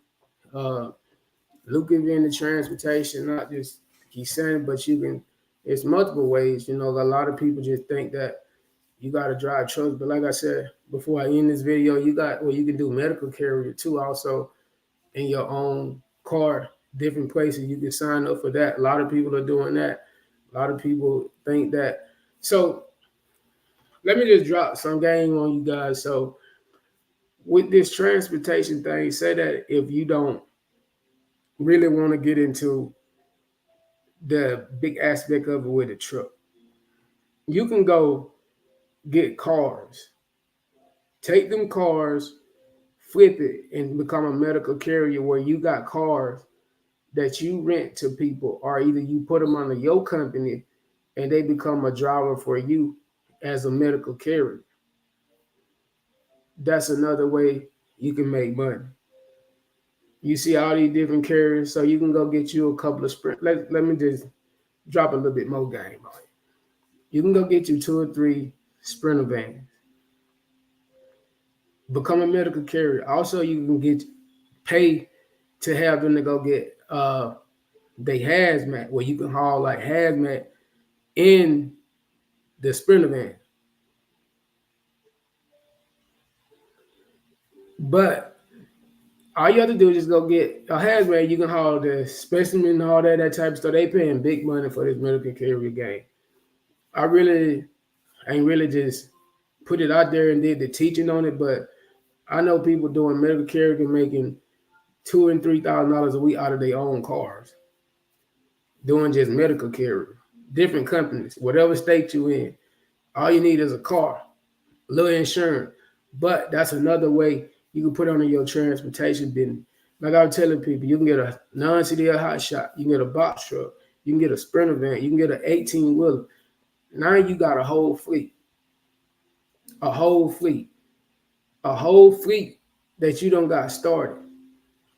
Speaker 2: lucrative in the transportation, not just keep saying, but you can. It's multiple ways. You know, a lot of people just think that you got to drive trucks, but like I said before I end this video, you can do medical carrier too, also in your own car, different places. You can sign up for that. A lot of people are doing that. A lot of people think that. So let me just drop some game on you guys. So with this transportation thing, say that if you don't really want to get into the big aspect of it with a truck, you can go get cars, take them cars, flip it, and become a medical carrier where you got cars that you rent to people, or either you put them under your company and they become a driver for you as a medical carrier. That's another way you can make money. You see all these different carriers, so you can go get you a couple of sprint. Let me just drop a little bit more game on it. You can go get you 2 or 3 Sprinter vans. Become a medical carrier. Also, you can pay to have them to go get they hazmat, where you can haul like hazmat in the Sprinter van. But all you have to do is just go get a hazmat. You can haul the specimen and all that type of stuff. They paying big money for this medical carrier game. I ain't really just put it out there and did the teaching on it, but I know people doing medical carrier making $2,000 and $3,000 a week out of their own cars, doing just medical carrier. Different companies, whatever state you in, all you need is a car, a little insurance. But that's another way you can put on your transportation business. Like I was telling people, you can get a non-CDL hot shot, you can get a box truck, you can get a Sprinter van, you can get an 18-wheeler. Now you got a whole fleet that you don't got started.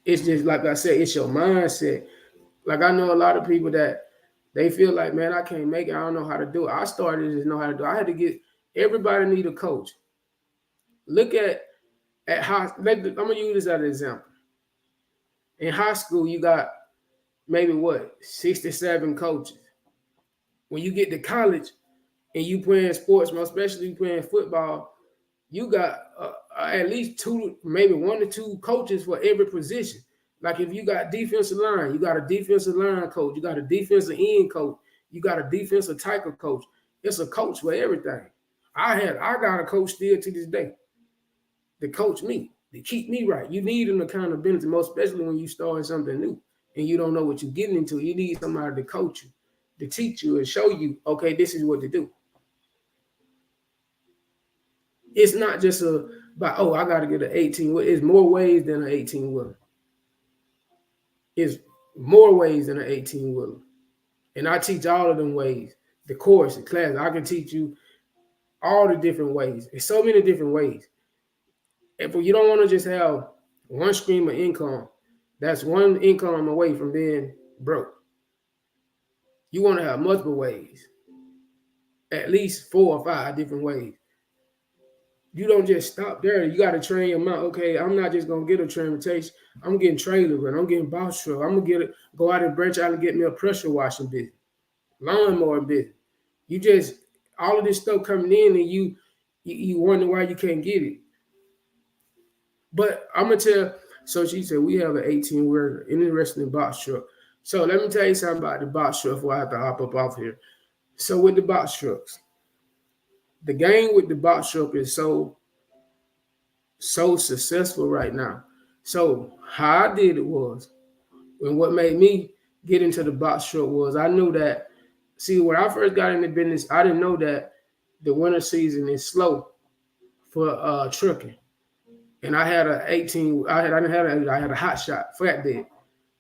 Speaker 2: It's just like I said, it's your mindset. Like I know a lot of people that they feel like, man, I can't make it. I don't know how to do it. I started to know how to do it. I had to get, everybody need a coach. Look at how, I'm going to use this as an example. In high school, you got maybe 67 coaches. When you get to college and you playing sports, most especially you playing football, you got at least 2, maybe 1 to 2 coaches for every position. Like if you got defensive line, you got a defensive line coach, you got a defensive end coach, you got a defensive tackle coach. It's a coach for everything. I got a coach still to this day to coach me, to keep me right. You need an accountability, most especially when you start something new and you don't know what you're getting into. You need somebody to coach you, to teach you and show you, okay, this is what to do. It's not just about, I got to get an 18-wheeler. It's more ways than an 18-wheeler. It's more ways than an 18-wheeler. And I teach all of them ways. The course, the class, I can teach you all the different ways. There's so many different ways. If you don't want to just have one stream of income, that's one income away from being broke. You want to have multiple ways, at least 4 or 5 different ways. You don't just stop there. You got to train your mind. Okay, I'm not just going to get a transportation. I'm getting trailer run. I'm getting box truck. I'm going to go out and branch out and get me a pressure washing business, lawnmower business. You just, all of this stuff coming in and you wonder why you can't get it. But I'm going to tell, so she said, we have an 18-wheeler interested in box truck. So let me tell you something about the box truck before I have to hop up off here. So with the box trucks, the game with the box truck is so successful right now. So how I did it was, and what made me get into the box truck was I knew that, see, when I first got into business, I didn't know that the winter season is slow for trucking. And I had a 18, I had a hot shot flatbed.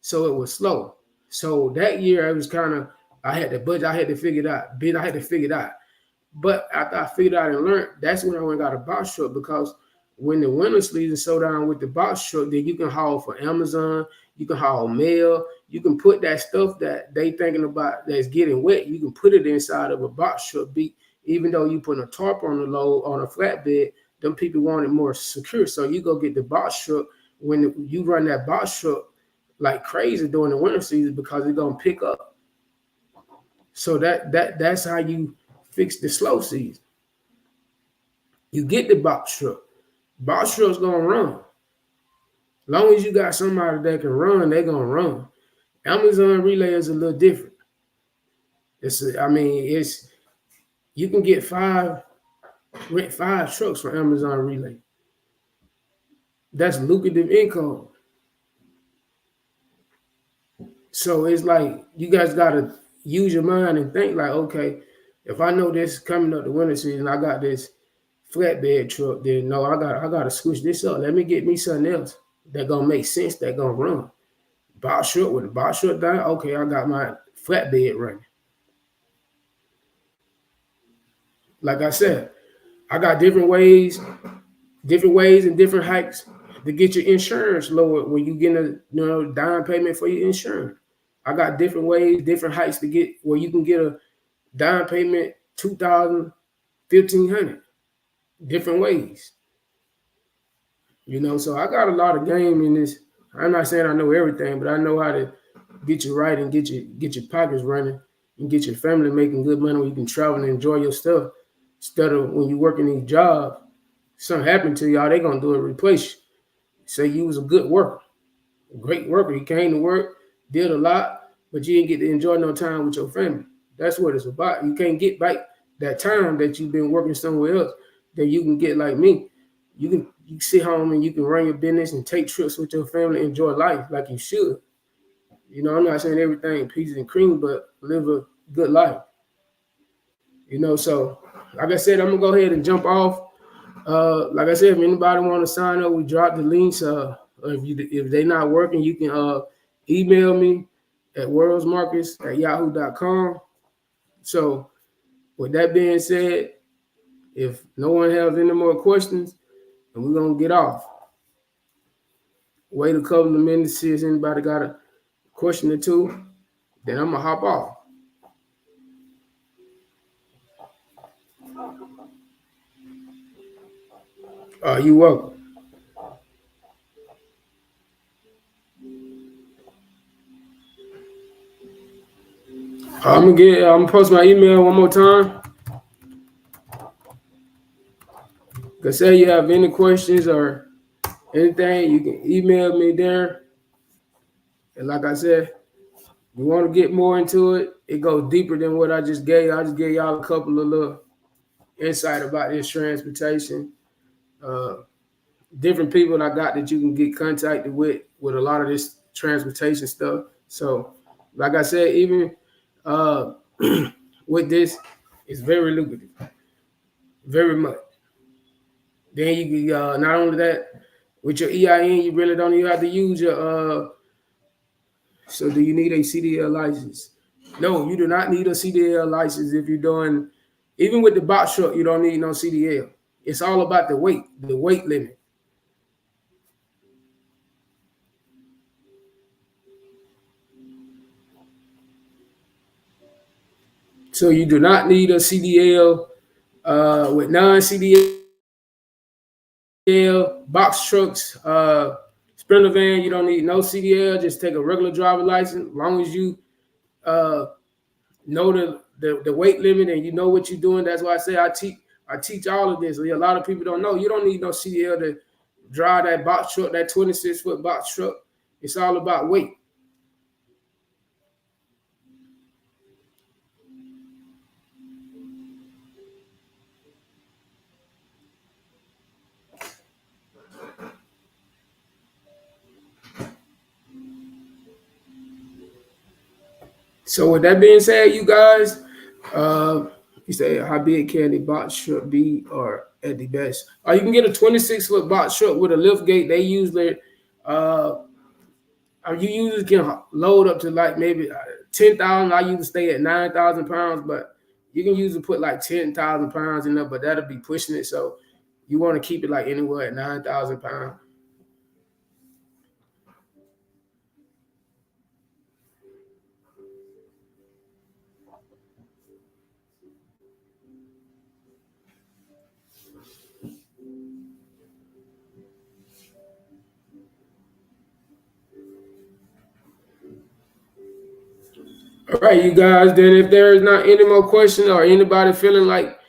Speaker 2: So it was slow. So that year, it was kind of, I had to budget, I had to figure it out. Bid, I had to figure it out. But after I figured out and learned, that's when I went and got a box truck, because when the winter season slow down with the box truck, then you can haul for Amazon, you can haul mail, you can put that stuff that they thinking about that's getting wet, you can put it inside of a box truck. Even though you put a tarp on the load on a flatbed, them people want it more secure. So you go get the box truck when you run that box truck like crazy during the winter season, because it's gonna pick up. So that's how you fix the slow season. You get the box truck. Box truck's gonna run. As long as you got somebody that can run, they're gonna run. Amazon Relay is a little different. It's you can get rent 5 trucks from Amazon Relay. That's lucrative income. So it's like you guys gotta use your mind and think like, okay, if I know this coming up the winter season, I got this flatbed truck, then no, I gotta switch this up. Let me get me something else that gonna make sense, that gonna run. Box truck, with the box truck down, okay, I got my flatbed running. Like I said, I got different ways and different hikes to get your insurance lower when you get a down payment for your insurance. I got different ways, different hikes to get where you can get a down payment $2,000, $1,500. Different ways. So I got a lot of game in this. I'm not saying I know everything, but I know how to get you right and get your pockets running and get your family making good money where you can travel and enjoy your stuff. Instead of when you working these jobs, something happened to y'all, they gonna do a replace you. Say you was a good worker, a great worker. You came to work, did a lot, but you didn't get to enjoy no time with your family. That's what it's about. You can't get back that time that you've been working somewhere else that you can get like me. You sit home and you can run your business and take trips with your family, enjoy life like you should. I'm not saying everything peaches and cream, but live a good life. So like I said, I'm gonna go ahead and jump off. Like I said, if anybody want to sign up, we drop the links. If they're not working, you can email me at worldsmarkets@yahoo.com. So with that being said, if no one has any more questions, then we're gonna get off. Wait a couple of minutes, see if anybody got a question or two. Then I'm gonna hop off. You're welcome. I'm gonna post my email one more time. Say you have any questions or anything, you can email me there. And like I said, you want to get more into it, it goes deeper than what I just gave. I just gave y'all a couple of little insight about this transportation. Different people I got that you can get contacted with a lot of this transportation stuff. So like I said, even with this, it's very lucrative, very much. Then you can not only that, with your EIN, you really don't even have to use your. So do you need a CDL license? No, you do not need a CDL license if you're doing. Even with the box truck, you don't need no CDL. It's all about the weight limit. So you do not need a CDL with non-CDL box trucks, Sprinter van. You don't need no CDL. Just take a regular driver license. As long as you know the weight limit and you know what you're doing. That's why I say I teach all of this. A lot of people don't know. You don't need no CDL to drive that box truck, that 26-foot box truck. It's all about weight. So with that being said, you guys, you say how big can the box truck be, or at the best? You can get a 26-foot box truck with a lift gate. They usually You users can load up to like maybe 10,000. I used to stay at 9,000 pounds, but you can usually put like 10,000 pounds in there, but that'll be pushing it. So you want to keep it like anywhere at 9,000 pounds. All right, you guys. Then if there is not any more questions or anybody feeling like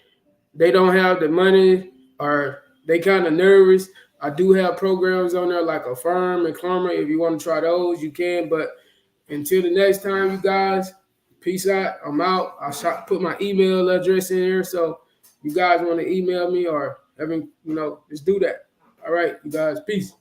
Speaker 2: they don't have the money or they kind of nervous, I do have programs on there like Affirm and Climber. If you want to try those, you can. But until the next time, you guys, peace out. I'm out. Put my email address in here. So you guys want to email me or just do that. All right, you guys, peace.